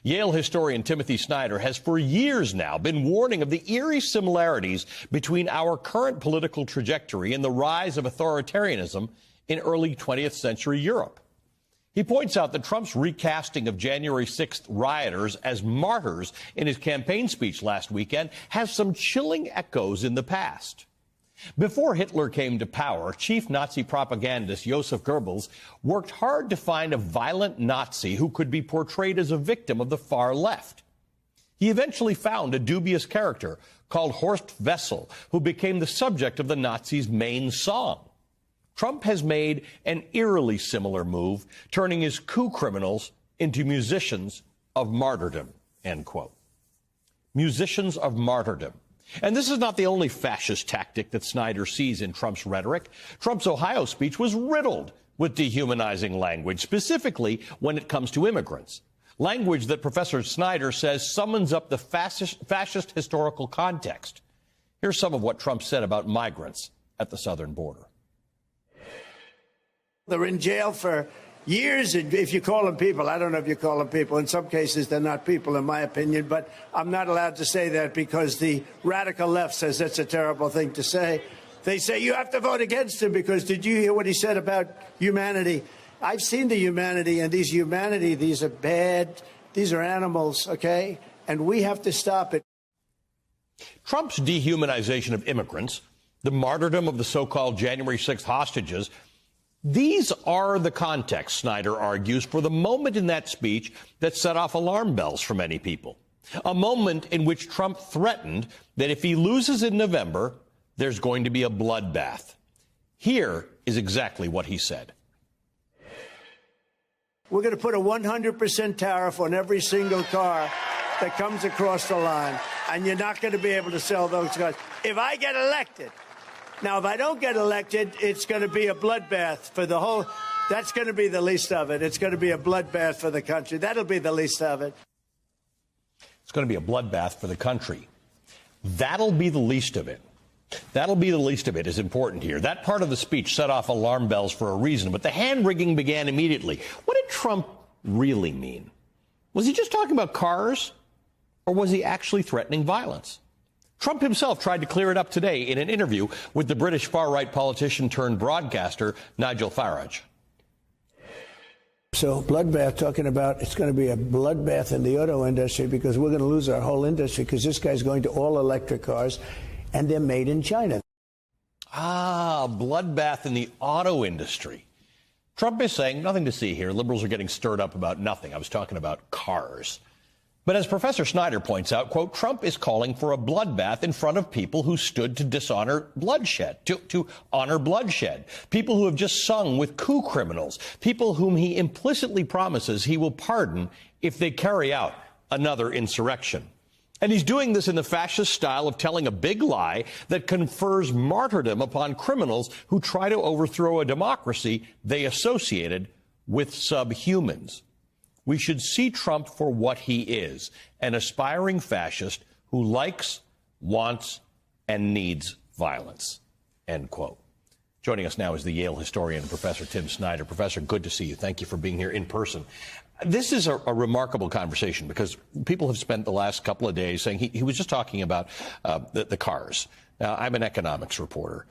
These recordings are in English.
Yale historian Timothy Snyder has for years now been warning of the eerie similarities between our current political trajectory and the rise of authoritarianism in early 20th century Europe. He points out that Trump's recasting of January 6th rioters as martyrs in his campaign speech last weekend has some chilling echoes in the past. Before Hitler came to power, chief Nazi propagandist Joseph Goebbels worked hard to find a violent Nazi who could be portrayed as a victim of the far left. He eventually found a dubious character called Horst Wessel, who became the subject of the Nazis' main song. Trump has made an eerily similar move, turning his coup criminals into musicians of martyrdom, end quote. Musicians of martyrdom. And this is not the only fascist tactic that Snyder sees in Trump's rhetoric. Trump's Ohio speech was riddled with dehumanizing language, specifically when it comes to immigrants. Language that Professor Snyder says summons up the fascist historical context. Here's some of what Trump said about migrants at the southern border. They're in jail for years, if you call them people. I don't know if you call them people. In some cases, they're not people, in my opinion, but I'm not allowed to say that because the radical left says that's a terrible thing to say. They say you have to vote against him because did you hear what he said about humanity? I've seen the humanity, and these are bad, these are animals, okay? And we have to stop it. Trump's dehumanization of immigrants, the martyrdom of the so-called January 6th hostages, these are the context, Snyder argues, for the moment in that speech that set off alarm bells for many people. A moment in which Trump threatened that if he loses in November, there's going to be a bloodbath. Here is exactly what he said. We're going to put a 100% tariff on every single car that comes across the line, and you're not going to be able to sell those cars. If I get elected, now, if I don't get elected, it's going to be a bloodbath for the whole. That's going to be the least of it. It's going to be a bloodbath for the country. That'll be the least of it. It's going to be a bloodbath for the country. That'll be the least of it. That'll be the least of it is important here. That part of the speech set off alarm bells for a reason, but the hand-wringing began immediately. What did Trump really mean? Was he just talking about cars, or was he actually threatening violence? Trump himself tried to clear it up today in an interview with the British far-right politician turned broadcaster Nigel Farage. So bloodbath, talking about it's going to be a bloodbath in the auto industry because we're going to lose our whole industry because this guy's going to all electric cars and they're made in China. Ah, bloodbath in the auto industry. Trump is saying nothing to see here. Liberals are getting stirred up about nothing. I was talking about cars. But as Professor Snyder points out, quote, Trump is calling for a bloodbath in front of people who stood to dishonor bloodshed, to honor bloodshed, people who have just sung with coup criminals, people whom he implicitly promises he will pardon if they carry out another insurrection. And he's doing this in the fascist style of telling a big lie that confers martyrdom upon criminals who try to overthrow a democracy they associated with subhumans. We should see Trump for what he is, an aspiring fascist who likes, wants, and needs violence, end quote. Joining us now is the Yale historian, Professor Tim Snyder. Professor, good to see you. Thank you for being here in person. This is a remarkable conversation because people have spent the last couple of days saying he was just talking about the cars. Now, I'm an economics reporter.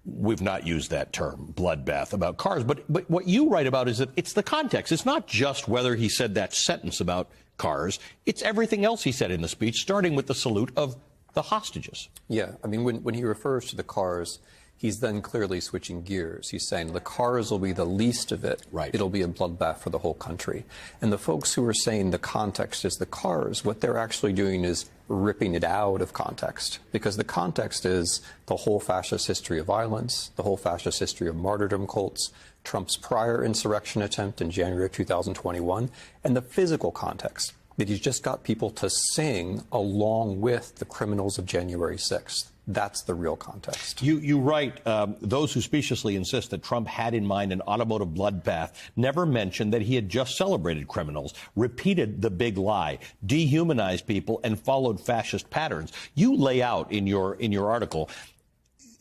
We've not used that term, bloodbath, about cars. But what you write about is that it's the context. It's not just whether he said that sentence about cars. It's everything else he said in the speech, starting with the salute of the hostages. Yeah, I mean, when he refers to the cars, he's then clearly switching gears. He's saying the cars will be the least of it. Right. It'll be a bloodbath for the whole country. And the folks who are saying the context is the cars, what they're actually doing is ripping it out of context, because the context is the whole fascist history of violence, the whole fascist history of martyrdom cults, Trump's prior insurrection attempt in January of 2021, and the physical context that he's just got people to sing along with the criminals of January 6th. That's the real context. You write, those who speciously insist that Trump had in mind an automotive bloodbath never mentioned that he had just celebrated criminals, repeated the big lie, dehumanized people, and followed fascist patterns. You lay out in your article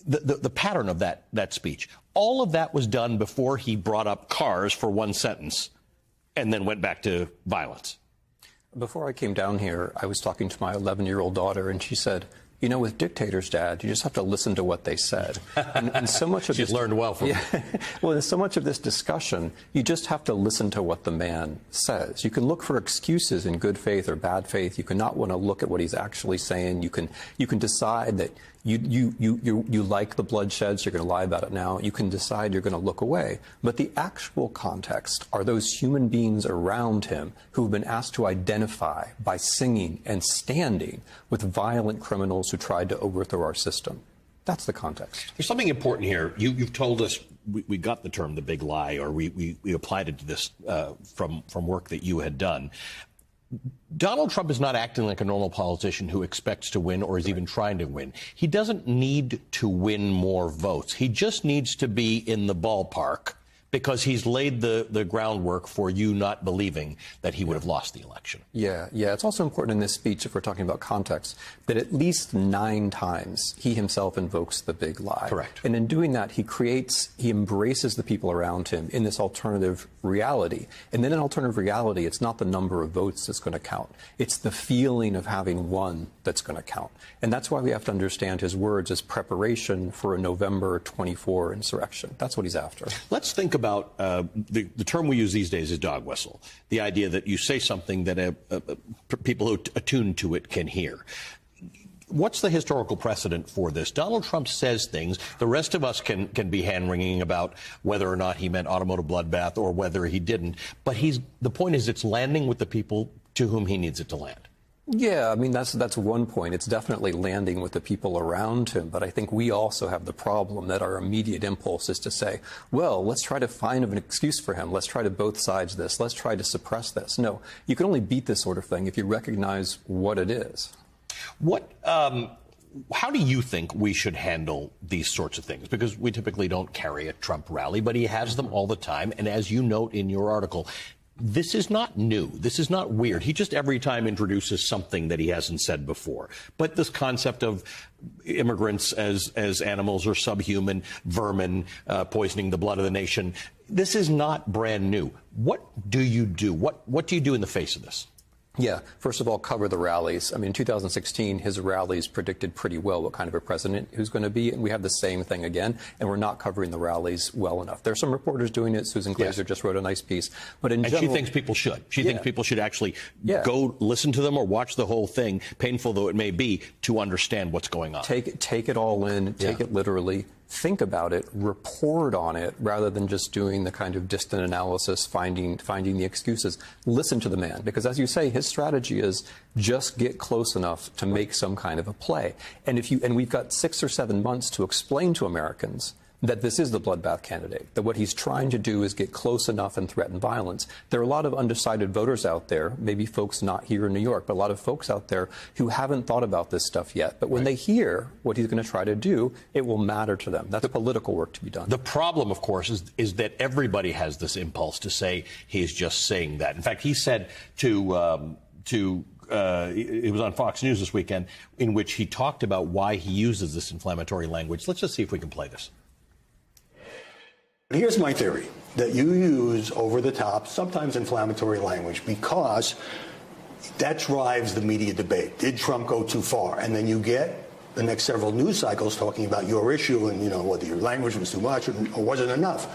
the pattern of that speech. All of that was done before he brought up cars for one sentence and then went back to violence. Before I came down here, I was talking to my 11-year-old daughter, and she said, you know, with dictators, Dad, you just have to listen to what they said. And so much of She's learned well from well, in so much of this discussion, you just have to listen to what the man says. You can look for excuses in good faith or bad faith. You cannot want to look at what he's actually saying. You can decide that you like the bloodshed, so you're going to lie about it now. You can decide you're going to look away. But the actual context are those human beings around him who have been asked to identify by singing and standing with violent criminals who tried to overthrow our system. That's the context. There's something important here. You've told us we got the term the big lie, or we applied it to this from work that you had done. Donald Trump is not acting like a normal politician who expects to win or is even trying to win. He doesn't need to win more votes. He just needs to be in the ballpark because he's laid the groundwork for you not believing that he would have lost the election. Yeah. It's also important in this speech, if we're talking about context, that at least 9 times he himself invokes the big lie. Correct. And in doing that, he embraces the people around him in this alternative reality. And then in alternative reality, it's not the number of votes that's going to count. It's the feeling of having won that's going to count. And that's why we have to understand his words as preparation for a November 24 insurrection. That's what he's after. Let's think about the term we use these days is dog whistle. The idea that you say something that people who attune to it can hear. What's the historical precedent for this? Donald Trump says things. The rest of us can be hand-wringing about whether or not he meant automotive bloodbath or whether he didn't. But the point is it's landing with the people to whom he needs it to land. Yeah, I mean, that's one point. It's definitely landing with the people around him. But I think we also have the problem that our immediate impulse is to say, well, let's try to find an excuse for him. Let's try to both sides this. Let's try to suppress this. No, you can only beat this sort of thing if you recognize what it is. How do you think we should handle these sorts of things? Because we typically don't carry a Trump rally, but he has them all the time. And as you note in your article, this is not new. This is not weird. He just every time introduces something that he hasn't said before. But this concept of immigrants as animals or subhuman, vermin, poisoning the blood of the nation, this is not brand new. What do you do? What do you do in the face of this? Yeah, first of all, cover the rallies. I mean, in 2016, his rallies predicted pretty well what kind of a president who's going to be, and we have the same thing again, and we're not covering the rallies well enough. There are some reporters doing it. Susan Glazer just wrote a nice piece. But in general, she thinks people should. She thinks people should actually go listen to them or watch the whole thing, painful though it may be, to understand what's going on. Take it all in, take it literally. Think about it, report on it, rather than just doing the kind of distant analysis, finding the excuses. Listen to the man, because as you say, his strategy is just get close enough to make some kind of a play. And we've got 6 or 7 months to explain to Americans that this is the bloodbath candidate, that what he's trying to do is get close enough and threaten violence. There are a lot of undecided voters out there, maybe folks not here in New York, but a lot of folks out there who haven't thought about this stuff yet. But when they hear what he's going to try to do, it will matter to them. That's political work to be done. The problem, of course, is that everybody has this impulse to say he's just saying that. In fact, he said it was on Fox News this weekend, in which he talked about why he uses this inflammatory language. Let's just see if we can play this. Here's my theory, that you use over-the-top, sometimes inflammatory language because that drives the media debate. Did Trump go too far? And then you get the next several news cycles talking about your issue and, you know, whether your language was too much or wasn't enough.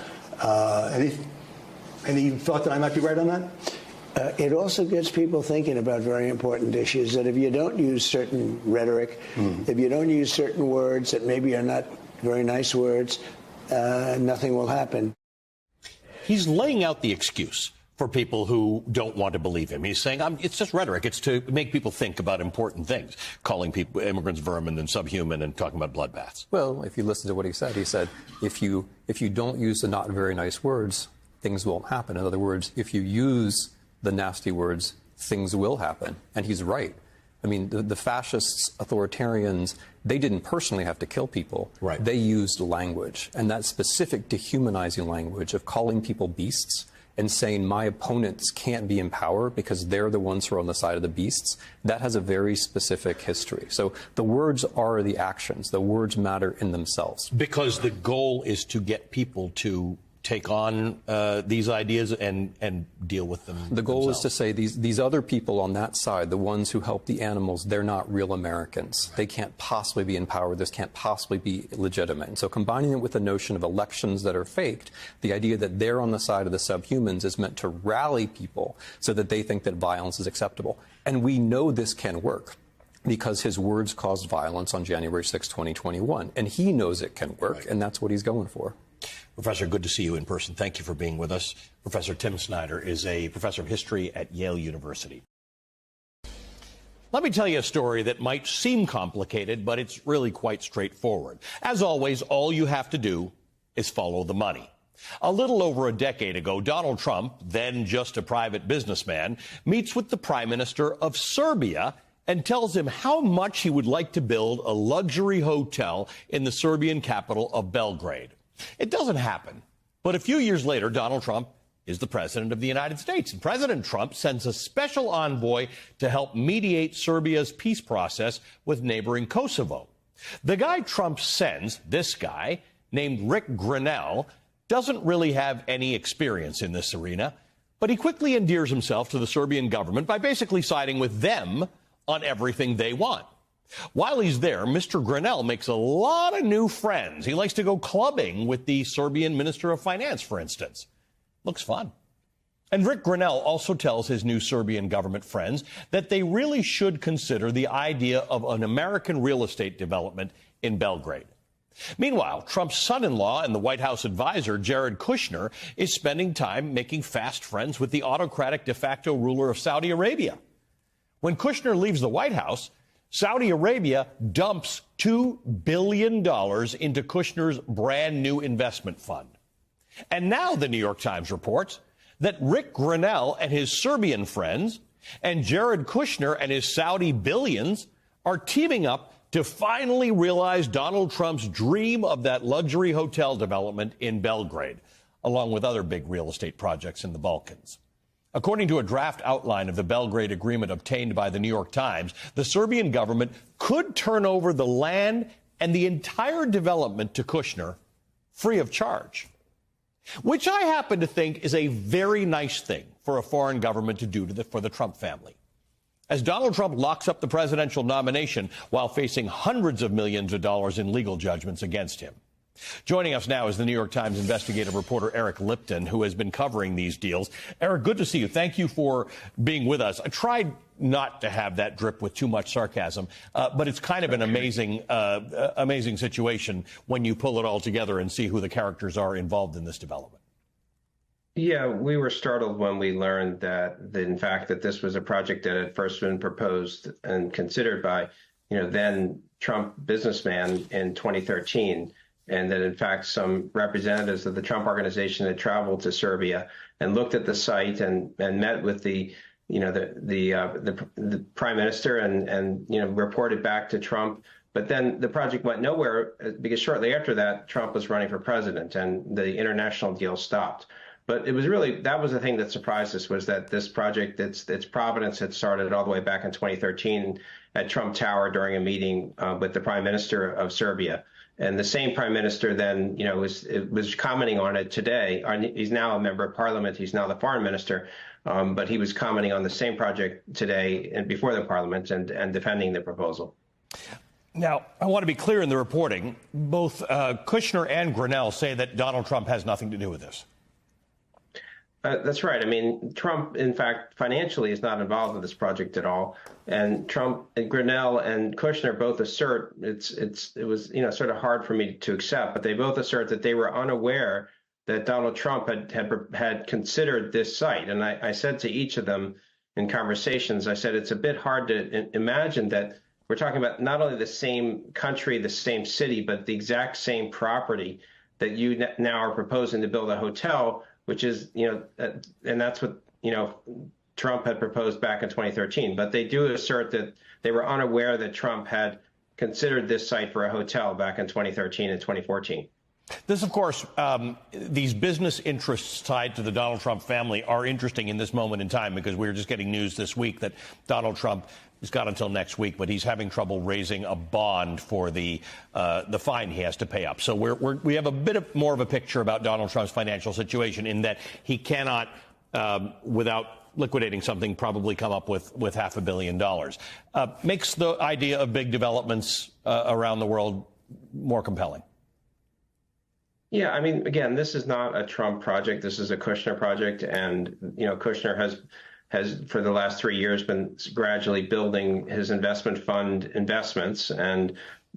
Any thought that I might be right on that? It also gets people thinking about very important issues, that if you don't use certain rhetoric, if you don't use certain words that maybe are not very nice words, nothing will happen. He's laying out the excuse for people who don't want to believe him. He's saying it's just rhetoric. It's to make people think about important things, calling people immigrants vermin and subhuman and talking about bloodbaths. Well, if you listen to what he said, if you don't use the not very nice words, things won't happen. In other words, if you use the nasty words, things will happen. And he's right. I mean, the fascists, authoritarians, they didn't personally have to kill people. Right. They used language. And that specific dehumanizing language of calling people beasts and saying my opponents can't be in power because they're the ones who are on the side of the beasts, that has a very specific history. So the words are the actions. The words matter in themselves. Because the goal is to get people to take on these ideas and deal with them. The goal themselves. is to say these other people on that side, the ones who help the animals, they're not real Americans. They can't possibly be in power. This can't possibly be legitimate. And so combining it with the notion of elections that are faked, the idea that they're on the side of the subhumans is meant to rally people so that they think that violence is acceptable. And we know this can work, because his words caused violence on January 6, 2021. And he knows it can work, and that's what he's going for. Professor, good to see you in person. Thank you for being with us. Professor Tim Snyder is a professor of history at Yale University. Let me tell you a story that might seem complicated, but it's really quite straightforward. As always, all you have to do is follow the money. A little over a decade ago, Donald Trump, then just a private businessman, meets with the Prime Minister of Serbia and tells him how much he would like to build a luxury hotel in the Serbian capital of Belgrade. It doesn't happen. But a few years later, Donald Trump is the president of the United States. And President Trump sends a special envoy to help mediate Serbia's peace process with neighboring Kosovo. The guy Trump sends, this guy, named Rick Grenell, doesn't really have any experience in this arena, but he quickly endears himself to the Serbian government by basically siding with them on everything they want. While he's there, Mr. Grenell makes a lot of new friends. He likes to go clubbing with the Serbian Minister of Finance, for instance. Looks fun. And Rick Grenell also tells his new Serbian government friends that they really should consider the idea of an American real estate development in Belgrade. Meanwhile, Trump's son-in-law and the White House advisor, Jared Kushner, is spending time making fast friends with the autocratic de facto ruler of Saudi Arabia. When Kushner leaves the White House, Saudi Arabia dumps $2 billion into Kushner's brand new investment fund. And now the New York Times reports that Rick Grenell and his Serbian friends and Jared Kushner and his Saudi billions are teaming up to finally realize Donald Trump's dream of that luxury hotel development in Belgrade, along with other big real estate projects in the Balkans. According to a draft outline of the Belgrade Agreement obtained by the New York Times, the Serbian government could turn over the land and the entire development to Kushner free of charge, which I happen to think is a very nice thing for a foreign government to do for the Trump family. As Donald Trump locks up the presidential nomination while facing hundreds of millions of dollars in legal judgments against him. Joining us now is the New York Times investigative reporter Eric Lipton, who has been covering these deals. Eric, good to see you. Thank you for being with us. I tried not to have that drip with too much sarcasm, but it's kind of an amazing situation when you pull it all together and see who the characters are involved in this development. Yeah, we were startled when we learned that in fact, that this was a project that had first been proposed and considered by, then Trump businessman in 2013. And that, in fact, some representatives of the Trump organization had traveled to Serbia and looked at the site and met with the prime minister and reported back to Trump. But then the project went nowhere because shortly after that, Trump was running for president and the international deal stopped. But it was that was the thing that surprised us, was that this project, its provenance had started all the way back in 2013 at Trump Tower during a meeting with the prime minister of Serbia. And the same prime minister then, was commenting on it today. He's now a member of parliament. He's now the foreign minister. But he was commenting on the same project today and before the parliament and defending the proposal. Now, I want to be clear in the reporting. Both Kushner and Grenell say that Donald Trump has nothing to do with this. That's right. I mean, Trump, in fact, financially is not involved with this project at all. And Trump and Grenell and Kushner both assert it was sort of hard for me to accept, but they both assert that they were unaware that Donald Trump had considered this site. And I said to each of them in conversations, I said, it's a bit hard to imagine that we're talking about not only the same country, the same city, but the exact same property that you now are proposing to build a hotel, which is, and that's what, Trump had proposed back in 2013. But they do assert that they were unaware that Trump had considered this site for a hotel back in 2013 and 2014. This, of course, these business interests tied to the Donald Trump family are interesting in this moment in time, because we were just getting news this week that Donald Trump has got until next week, but he's having trouble raising a bond for the fine he has to pay up. So we have a bit more of a picture about Donald Trump's financial situation, in that he cannot, without liquidating something, probably come up with $500 million. Makes the idea of big developments around the world more compelling. Yeah, I mean, again, this is not a Trump project. This is a Kushner project. And, you know, Kushner has for the last 3 years been gradually building his investment fund investments. And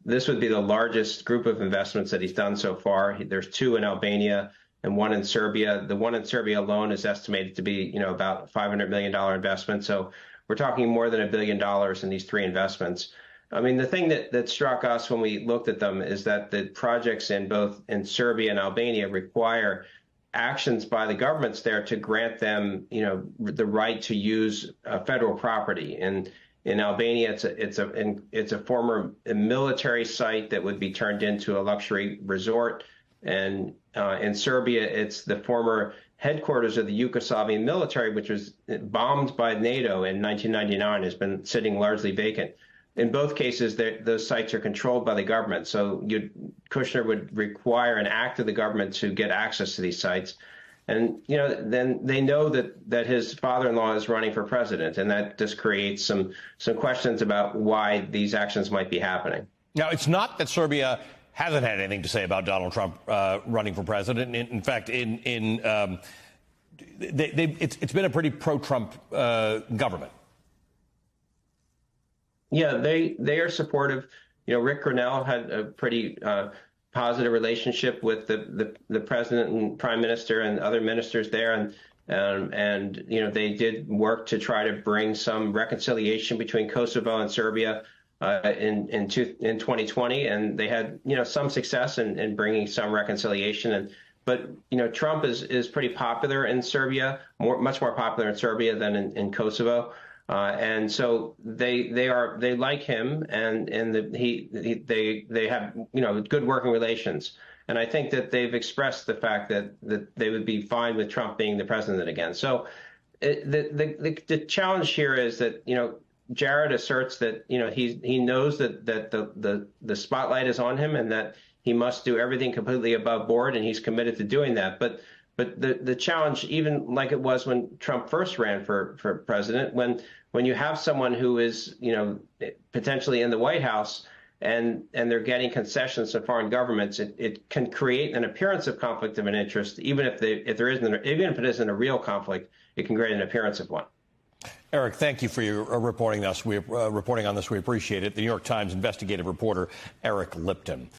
this would be the largest group of investments that he's done so far. There's 2 in Albania and 1 in Serbia. The 1 in Serbia alone is estimated to be, you know, about $500 million investment. So we're talking more than $1 billion in these 3 investments. I mean, the thing that struck us when we looked at them is that the projects in both in Serbia and Albania require actions by the governments there to grant them, you know, the right to use federal property. And in Albania, it's a former military site that would be turned into a luxury resort. And in Serbia, it's the former headquarters of the Yugoslavian military, which was bombed by NATO in 1999, has been sitting largely vacant. In both cases, those sites are controlled by the government. So Kushner would require an act of the government to get access to these sites. And, you know, then they know that his father-in-law is running for president. And that just creates some questions about why these actions might be happening. Now, it's not that Serbia hasn't had anything to say about Donald Trump running for president. In fact, it's been a pretty pro-Trump government. Yeah, they are supportive. You know, Rick Grenell had a pretty positive relationship with the president and prime minister and other ministers there, and you know, they did work to try to bring some reconciliation between Kosovo and Serbia in 2020, and they had, you know, some success in bringing some reconciliation. But you know, Trump is pretty popular in Serbia, much more popular in Serbia than in Kosovo. And so they like him, and they have, you know, good working relations. And I think that they've expressed the fact that they would be fine with Trump being the president again. So the challenge here is that, you know, Jared asserts that, you know, he knows that the spotlight is on him and that he must do everything completely above board, and he's committed to doing that. But the challenge, even like it was when Trump first ran for president, when you have someone who is, you know, potentially in the White House and they're getting concessions to foreign governments, it can create an appearance of conflict of an interest, even if it isn't a real conflict, it can create an appearance of one. Eric, thank you for your reporting on this. We appreciate it. The New York Times investigative reporter Eric Lipton.